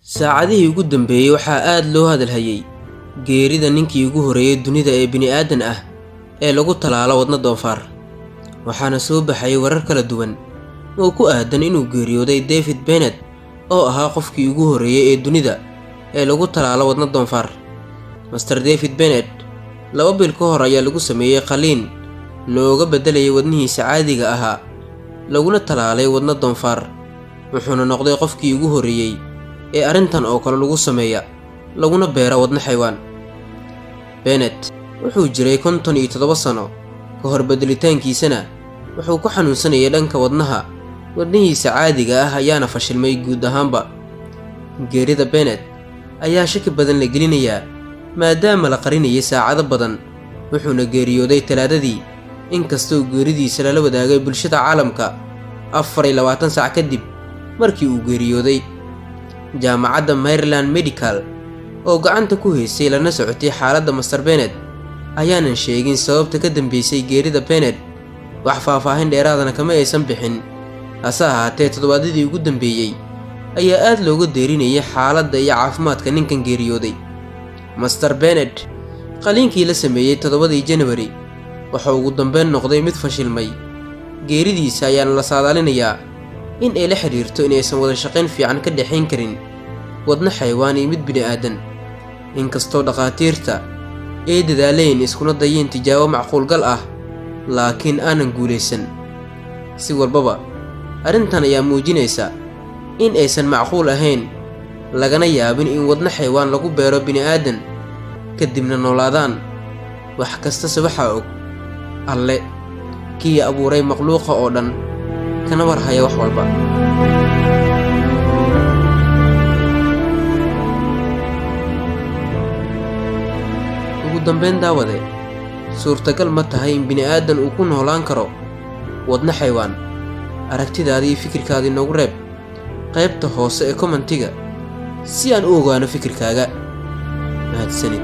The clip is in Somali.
saacadihii ugu dambeeyay waxaa aad loo hadalhayay geerida ninkii ugu horeeyay dunida ee bini'aadan ah ee lagu talaalo wadna doonfaar. waxaana soo baxay warar kala duwan oo ku aadan inuu geeriyooday David Bennett oo ahaa qofkii ugu horeeyay ee dunida ee lagu talaalo wadna doonfaar. Master David Bennett 2 bil ka hor ayaa lagu sameeyay qaliin looga bedelayay wadnihiisa caadiga ahaa laguna talaalay wadna doonfaar, wuxuuna noqday qofkii ugu horeeyay ee arrintan oo kale lagu sameeya laguna beera wadna xayawaan. Bennett wuxuu jiray 57 sano ka hor bedelitaankiisana wuxuu ku xanuunsanayay dhanka wadnihiisa caadiga ah ayaana fashilmay guud ahaanba. geerida Bennett ayaa shaki badan la gelinayaa maadaama la qarinayay saacado badan, wuxuuna geeriyooday Talaadadii inkastoo geeridiisa lala wadaagay bulshada caalamka 24 saac kadib markii uu geeriyooday. jaamacadda Maryland Medical oo gacanta ku haysay lana socotay xaaladda Master Bennett ayaanan sheegin sababta ka dambeysay geerida Bennett, wax faahfaahin dheeraadana kama aysan bixin. hase ahaatee toddobaadadii ugu dambeeyay ayaa aad looga deerinayay xaaladda iyo caafimaadka ninkan geeriyooday. Master Bennett qaliinkii la sameeyay 7 January waxa ugu dambeyn noqday mid fashilmay. geeridiisa ayaana la saadaalinayaa in ay la xiriirto inaysan wada shaqayn fiican ka dhaxayn karin wadna xayawaan iyo mid bini'aadan. inkastoo dhaqaatiirta ay dadaaleen iskuna dayeen tijaabo macquulgal ah, laakiin aanan guulaysan. si walbaba arrintan ayaa muujinaysa in aysan macquul ahayn lagana yaabin in wadna xayawaan lagu beero bini'aadan kadibna noolaadaan. wax kastase waxaa og Alle kii abuuray makhluuqa oo dhan kana warhaya wax walba. ugu dambeyn daawade, suurtagal ma tahay in bini'aadan uu ku noolaan karo wadna xayawaan? aragtidaadii iyo fikirkaadii noogu reeb qaybta hoose ee commentiga si aan u ogaano fikirkaaga. mahadsanid.